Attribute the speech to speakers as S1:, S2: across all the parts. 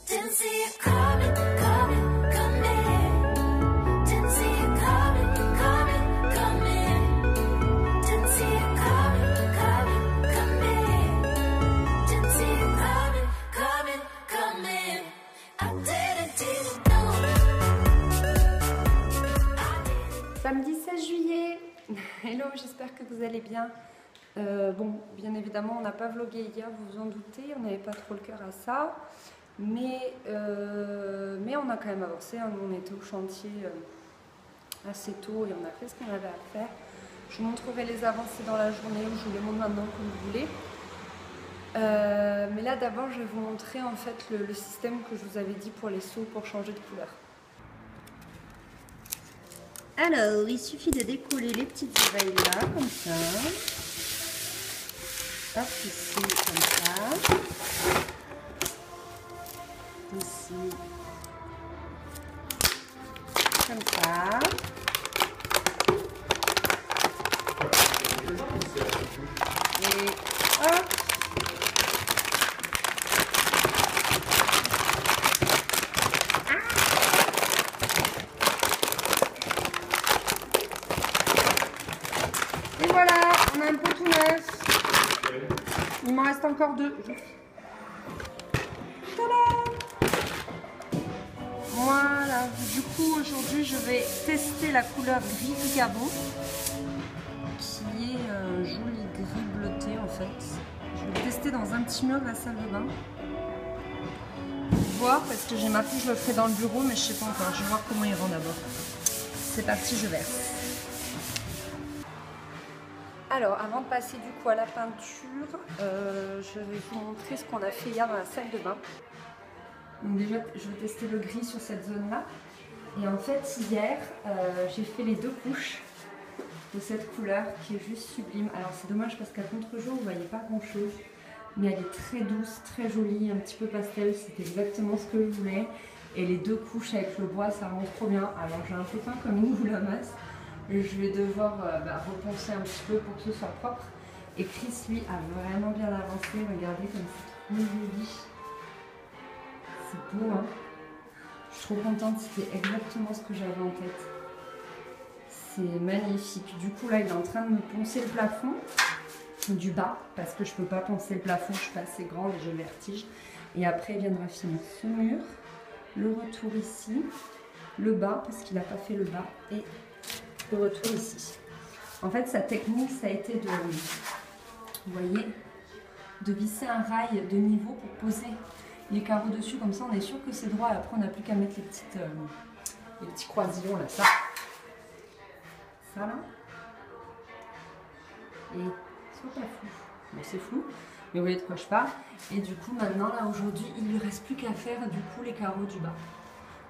S1: Didn't see it coming, coming, coming. Didn't see it coming, coming, coming. Didn't see it coming, coming, coming. Didn't see it coming, coming, coming. I didn't know.
S2: Samedi 16 juillet. Hello, j'espère que vous allez bien. Bon, bien évidemment, on n'a pas vlogué hier, vous vous en doutez, on n'avait pas trop le cœur à ça. Mais on a quand même avancé, hein. On était au chantier assez tôt et on a fait ce qu'on avait à faire. Je vous montrerai les avancées dans la journée ou je vous les montre maintenant comme vous voulez. Mais là d'abord je vais vous montrer en fait le système que je vous avais dit pour les seaux pour changer de couleur. Alors il suffit de décoller les petites oreilles là comme ça. Hop, ici comme ça. Ici comme ça. Et hop. Et voilà, on a un pot tout neuf. Il m'en reste encore deux. Voilà, du coup aujourd'hui je vais tester la couleur gris du gabon qui est joli gris bleuté en fait. Je vais le tester dans un petit mur de la salle de bain pour voir parce que j'ai marqué que je le ferai dans le bureau mais je sais pas encore, je vais voir comment il rend d'abord. C'est parti, je verse. Alors avant de passer du coup à la peinture, je vais vous montrer ce qu'on a fait hier dans la salle de bain. Donc déjà, je vais tester le gris sur cette zone-là. Et en fait, hier, j'ai fait les deux couches de cette couleur qui est juste sublime. Alors c'est dommage parce qu'à contre-jour, vous ne voyez pas grand-chose. Mais elle est très douce, très jolie, un petit peu pastel. C'était exactement ce que je voulais. Et les deux couches avec le bois, ça rend trop bien. Alors j'ai un peu peint comme une boule à masse. Je vais devoir repenser un petit peu pour que ce soit propre. Et Chris, lui, a vraiment bien avancé. Regardez comme c'est trop joli. C'est beau, hein. Je suis trop contente, c'était exactement ce que j'avais en tête. C'est magnifique. Du coup, là, il est en train de me poncer le plafond du bas, parce que je peux pas poncer le plafond, je suis pas assez grande et j'ai le vertige. Et après, il viendra finir ce mur, le retour ici, le bas, parce qu'il n'a pas fait le bas, et le retour ici. En fait, sa technique, ça a été de, vous voyez, de visser un rail de niveau pour poser les carreaux dessus, comme ça on est sûr que c'est droit et après on n'a plus qu'à mettre les petits croisillons là, ça là, et soit pas flou, bon c'est flou, mais vous voyez de quoi je parle. Et du coup maintenant là aujourd'hui il lui reste plus qu'à faire du coup les carreaux du bas.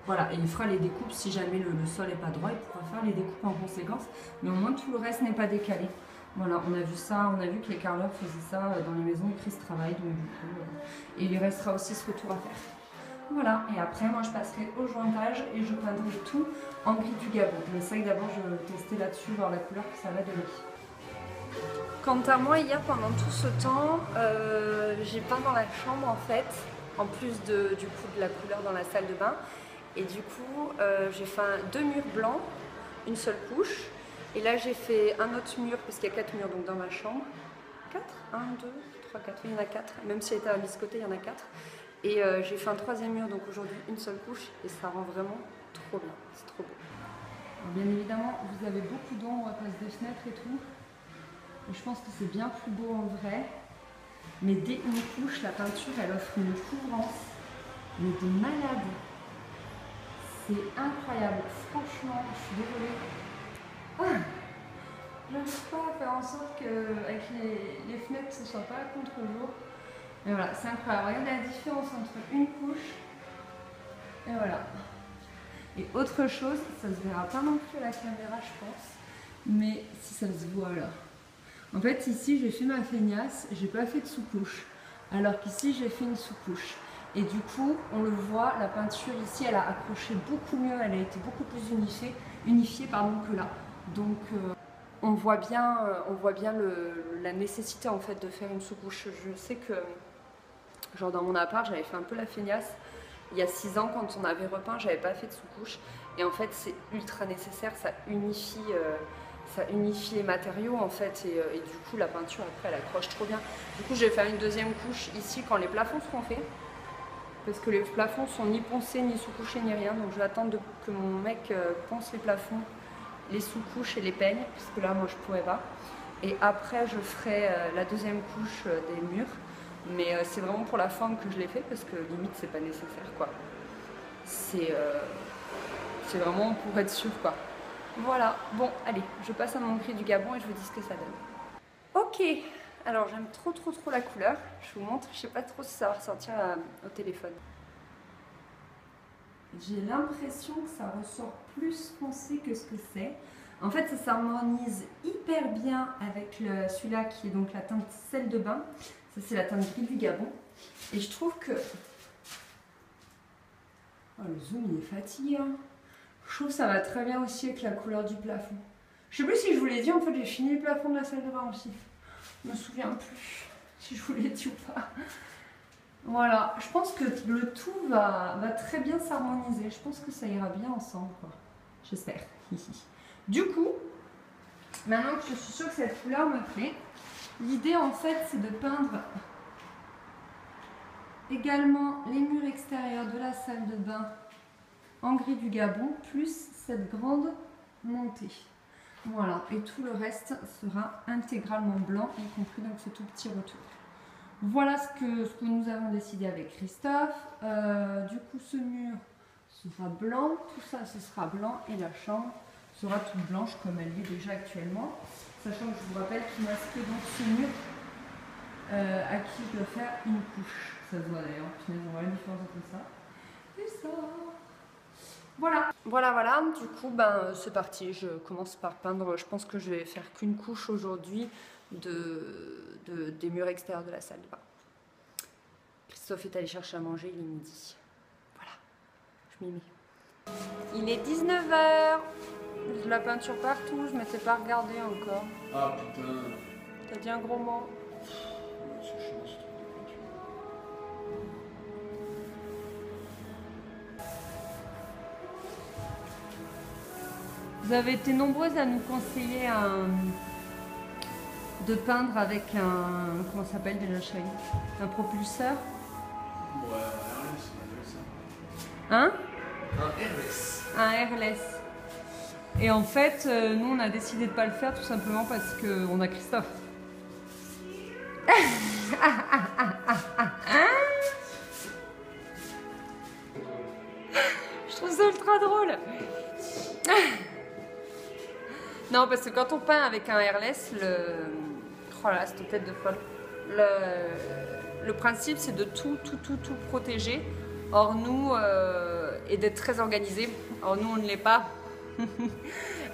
S2: Voilà, et il fera les découpes si jamais le sol n'est pas droit, il pourra faire les découpes en conséquence, mais au moins tout le reste n'est pas décalé. Voilà, on a vu ça, on a vu que les carreleurs faisaient ça dans les maisons où Chris travaille, donc du coup, et il lui restera aussi ce retour à faire. Voilà, et après moi je passerai au jointage et je peindrai tout en gris du Gabon. Mais c'est vrai que d'abord je vais tester là-dessus, voir la couleur que ça va donner. Quant à moi, hier pendant tout ce temps, j'ai peint dans la chambre en fait, en plus du coup de la couleur dans la salle de bain. Et du coup, j'ai fait deux murs blancs, une seule couche. Et là, j'ai fait un autre mur, parce qu'il y a 4 murs donc dans ma chambre. 4 1, 2, 3, 4, il y en a 4. Même si elle était à biscotter, il y en a 4. Et j'ai fait un troisième mur, donc aujourd'hui une seule couche. Et ça rend vraiment trop bien, c'est trop beau. Alors, bien évidemment, vous avez beaucoup d'ombre à cause des fenêtres et tout. Et je pense que c'est bien plus beau en vrai. Mais dès une couche, la peinture, elle offre une couvrance. Mais de malade. C'est incroyable, franchement, je suis désolée. Ah, je n'arrive pas à faire en sorte qu'avec les fenêtres, ce ne soit pas à contre-jour. Mais voilà, c'est incroyable. Regardez la différence entre une couche et voilà. Et autre chose, ça se verra pas non plus à la caméra, je pense. Mais si ça se voit là. En fait, ici, j'ai fait ma feignasse, j'ai pas fait de sous-couche. Alors qu'ici, j'ai fait une sous-couche. Et du coup, on le voit, la peinture ici, elle a accroché beaucoup mieux, elle a été beaucoup plus unifiée que là. Donc, on voit bien la nécessité en fait de faire une sous-couche. Je sais que, genre dans mon appart, j'avais fait un peu la feignasse il y a 6 ans, quand on avait repeint, j'avais pas fait de sous-couche. Et en fait, c'est ultra nécessaire, ça unifie les matériaux en fait. Et du coup, la peinture après, elle accroche trop bien. Du coup, je vais faire une deuxième couche ici quand les plafonds seront faits. Parce que les plafonds sont ni poncés, ni sous-couchés, ni rien. Donc je vais attendre que mon mec ponce les plafonds, les sous-couches et les peigne. Parce que là, moi, je pourrais pas. Et après, je ferai la deuxième couche des murs. Mais c'est vraiment pour la forme que je l'ai fait parce que limite c'est pas nécessaire quoi. C'est vraiment pour être sûr quoi. Voilà, bon allez, je passe à mon gris du Gabon et je vous dis ce que ça donne. Ok, alors j'aime trop la couleur. Je vous montre, je sais pas trop si ça va ressortir au téléphone. J'ai l'impression que ça ressort plus foncé que ce que c'est. En fait, ça s'harmonise hyper bien avec celui-là qui est donc la teinte sel de bain. Ça, c'est la teinte gris du Gabon. Et je trouve que... Oh, le zoom, il est fatigué. Hein. Je trouve que ça va très bien aussi avec la couleur du plafond. Je sais plus si je vous l'ai dit, en fait, j'ai fini le plafond de la salle de bain aussi. Je me souviens plus si je vous l'ai dit ou pas. Voilà, je pense que le tout va très bien s'harmoniser. Je pense que ça ira bien ensemble, quoi. J'espère. Du coup, maintenant que je suis sûre que cette couleur me plaît, l'idée en fait c'est de peindre également les murs extérieurs de la salle de bain en gris du Gabon, plus cette grande montée. Voilà, et tout le reste sera intégralement blanc, y compris donc ce tout petit retour. Voilà ce que nous avons décidé avec Christophe. Du coup, ce mur sera blanc, tout ça ce sera blanc et la chambre sera toute blanche comme elle est déjà actuellement. Sachant que je vous rappelle qu'il reste que donc ce mur à qui je dois faire une couche. Ça se voit d'ailleurs, on voit la différence entre ça et ça. Voilà. Voilà, du coup ben, c'est parti, je commence par peindre, je pense que je vais faire qu'une couche aujourd'hui des murs extérieurs de la salle de bain. Christophe est allé chercher à manger, il est midi. Voilà, je m'y mets. Il est 19 h, de la peinture partout, je m'étais pas regardée encore.
S3: Ah putain.
S2: T'as dit un gros mot?
S3: C'est chiant ce truc de peinture.
S2: Vous avez été nombreuses à nous conseiller de peindre avec un... Comment ça s'appelle déjà, chérie? Un propulseur?
S3: Ouais, un RLS, on appelle ça.
S2: Hein?
S3: Un RLS.
S2: Un airless. Et en fait, nous on a décidé de pas le faire tout simplement parce qu'on a Christophe. Je trouve ça ultra drôle. Non, parce que quand on peint avec un airless, oh là, cette tête de folle. Le principe, c'est de tout protéger. Or, nous, et d'être très organisé. Or, nous, on ne l'est pas.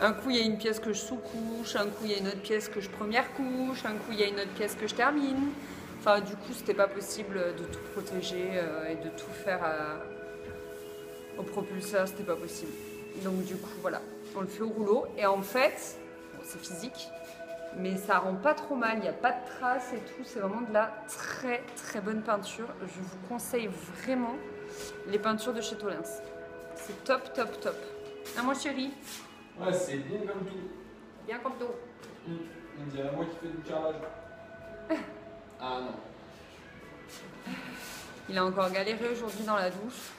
S2: Un coup, il y a une pièce que je sous-couche. Un coup, il y a une autre pièce que je première couche. Un coup, il y a une autre pièce que je termine. Enfin, du coup, c'était pas possible de tout protéger et de tout faire au propulseur. C'était pas possible. Donc, du coup, voilà. On le fait au rouleau. Et en fait, bon, c'est physique. Mais ça rend pas trop mal, il n'y a pas de traces et tout, c'est vraiment de la très bonne peinture. Je vous conseille vraiment les peintures de chez Tolins. C'est top. Ah moi chérie?
S3: Ouais, c'est bien comme tout.
S2: Bien comme tout.
S3: On dirait moi qui fais du carrelage. Ah non.
S2: Il a encore galéré aujourd'hui dans la douche.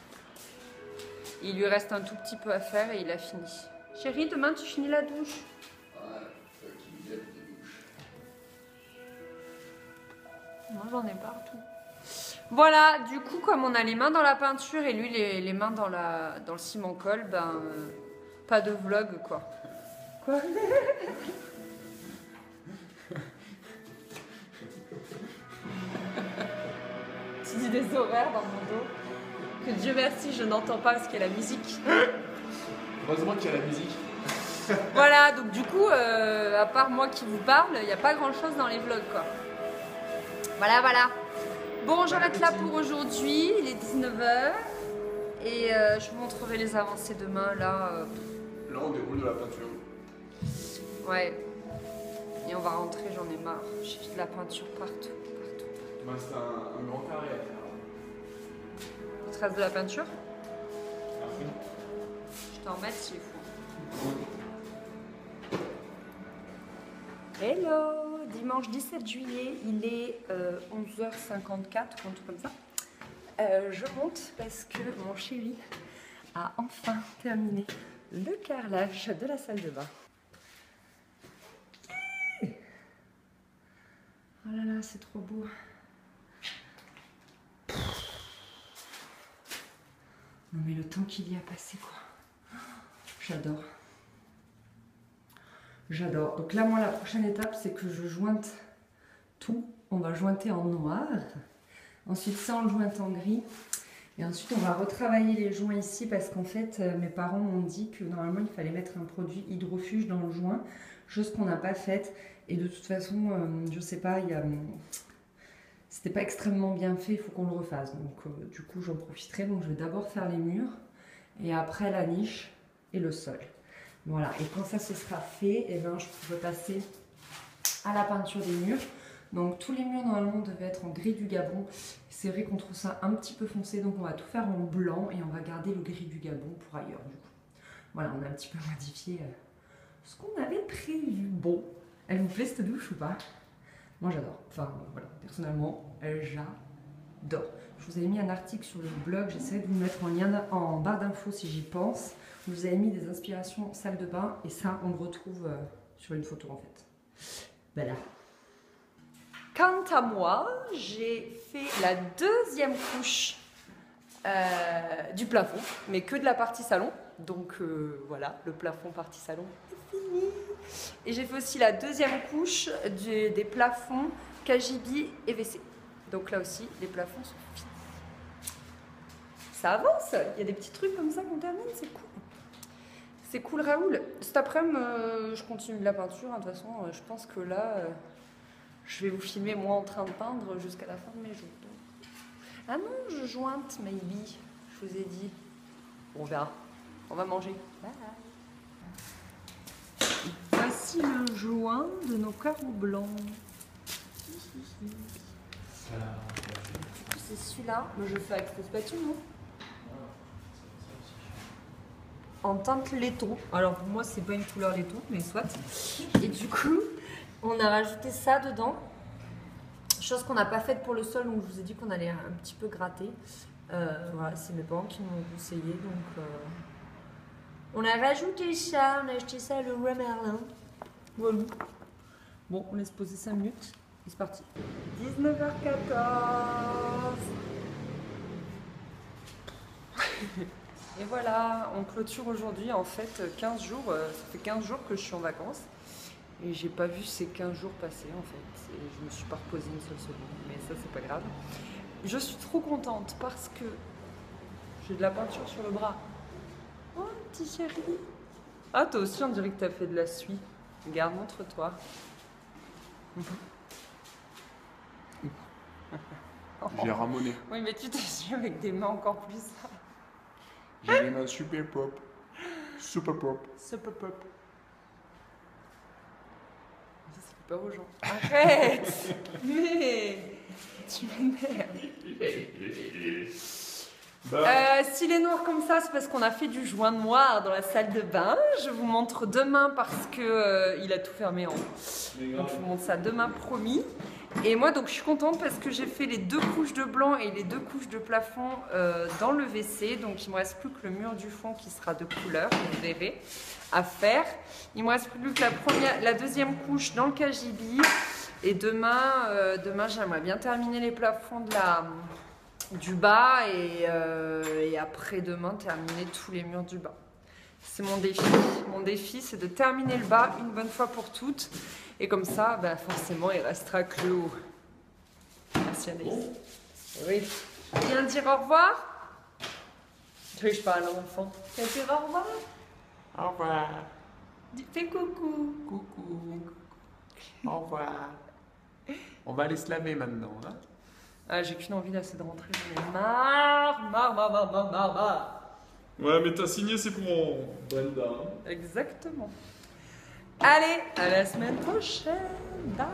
S2: Il lui reste un tout petit peu à faire et il a fini. Chérie, demain tu finis la douche? Moi j'en ai partout. Voilà, du coup comme on a les mains dans la peinture et lui les mains dans le ciment colle, ben pas de vlog quoi. Quoi? Tu dis des horaires dans mon dos que Dieu merci je n'entends pas parce qu'il y a la musique.
S3: Heureusement qu'il y a la musique.
S2: Voilà, donc du coup à part moi qui vous parle, il n'y a pas grand chose dans les vlogs quoi. Voilà. Bon, j'arrête là pour aujourd'hui. Il est 19 h. Et je vous montrerai les avancées demain. Là,
S3: Là, on déroule de la peinture.
S2: Ouais. Et on va rentrer, j'en ai marre. J'ai de la peinture partout.
S3: Bah, c'est un grand carré à faire.
S2: Il te reste de la peinture?
S3: Après.
S2: Je t'en remets s'il faut. Hello! Dimanche 17 juillet, il est 11h54 ou un truc comme ça. Je monte parce que mon chéri a enfin terminé le carrelage de la salle de bain. Oh là là, c'est trop beau. Non mais le temps qu'il y a passé, quoi. J'adore. J'adore. Donc là, moi, la prochaine étape, c'est que je jointe tout. On va jointer en noir. Ensuite, ça, on le jointe en gris. Et ensuite, on va retravailler les joints ici parce qu'en fait, mes parents m'ont dit que normalement, il fallait mettre un produit hydrofuge dans le joint. Chose qu'on n'a pas faite. Et de toute façon, je sais pas, c'était pas extrêmement bien fait, il faut qu'on le refasse. Donc du coup, j'en profiterai. Donc je vais d'abord faire les murs et après la niche et le sol. Voilà, et quand ça se sera fait, eh ben, je pourrai passer à la peinture des murs. Donc tous les murs normalement devaient être en gris du Gabon. C'est vrai qu'on trouve ça un petit peu foncé, donc on va tout faire en blanc et on va garder le gris du Gabon pour ailleurs du coup. Voilà, on a un petit peu modifié ce qu'on avait prévu. Bon, elle vous plaît cette douche ou pas? Moi j'adore, enfin voilà, personnellement j'adore. Je vous avais mis un article sur le blog, j'essaierai de vous mettre en lien en barre d'infos si j'y pense. Je vous avais mis des inspirations salle de bain et ça on le retrouve sur une photo en fait. Voilà. Quant à moi, j'ai fait la deuxième couche du plafond, mais que de la partie salon. Donc voilà, le plafond partie salon est fini. Et j'ai fait aussi la deuxième couche des plafonds KGB et WC. Donc là aussi, les plafonds sont finis. Ça avance, il y a des petits trucs comme ça qu'on termine, c'est cool. C'est cool Raoul. Cet après-midi, je continue de la peinture. De toute façon, je pense que là, je vais vous filmer moi en train de peindre jusqu'à la fin de mes jours. Ah non, je jointe, maybe. Je vous ai dit. On verra. On va manger. Bye. Voici le joint de nos carreaux blancs. C'est celui-là. Je fais avec cette spatule, non? En teinte laiton. Alors pour moi, c'est pas une couleur laiton, mais soit. Et du coup, on a rajouté ça dedans. Chose qu'on n'a pas faite pour le sol, donc je vous ai dit qu'on allait un petit peu gratter. Voilà, c'est mes parents qui m'ont conseillé, donc on a rajouté ça, on a acheté ça à Leroy Merlin. Voilà. Bon, on laisse poser 5 minutes et c'est parti. 19h14. Et voilà, on clôture aujourd'hui en fait 15 jours. Ça fait 15 jours que je suis en vacances. Et j'ai pas vu ces 15 jours passer en fait. Et je me suis pas reposée une seule seconde. Mais ça, c'est pas grave. Je suis trop contente parce que j'ai de la peinture sur le bras. Oh, petit chéri. Ah, toi aussi, on dirait que t'as fait de la suie. Regarde, montre-toi.
S3: J'ai ramoné.
S2: Oui, mais tu t'es su avec des mains encore plus sales.
S3: J'ai les mains super propres. Super propres.
S2: Super pop. Ça fait peur aux gens. Arrête. Mais tu m'énerves. S'il est noir comme ça, c'est parce qu'on a fait du joint noir dans la salle de bain. Je vous montre demain parce que il a tout fermé en haut. Donc je vous montre ça demain, promis. Et moi, donc, je suis contente parce que j'ai fait les 2 couches de blanc et les 2 couches de plafond dans le WC. Donc, il me reste plus que le mur du fond qui sera de couleur, vous verrez, à faire. Il me reste plus que la deuxième couche dans le KGB. Et demain, j'aimerais bien terminer les plafonds du bas et après demain, terminer tous les murs du bas. C'est mon défi. Mon défi, c'est de terminer le bas une bonne fois pour toutes. Et comme ça, ben forcément, il restera que le haut. Merci Anaïs. Oui. Tu viens dire au revoir? Tu veux que je parle à l'enfant? Tu viens dire au revoir?
S3: Au revoir.
S2: Fais coucou.
S3: Coucou. Au revoir. On va aller se laver maintenant, hein?
S2: Ah, j'ai qu'une envie là, c'est de rentrer. J'en ai marre.
S3: Ouais, mais t'as signé, c'est pour Brenda.
S2: Exactement. Allez, à la semaine prochaine. Bye.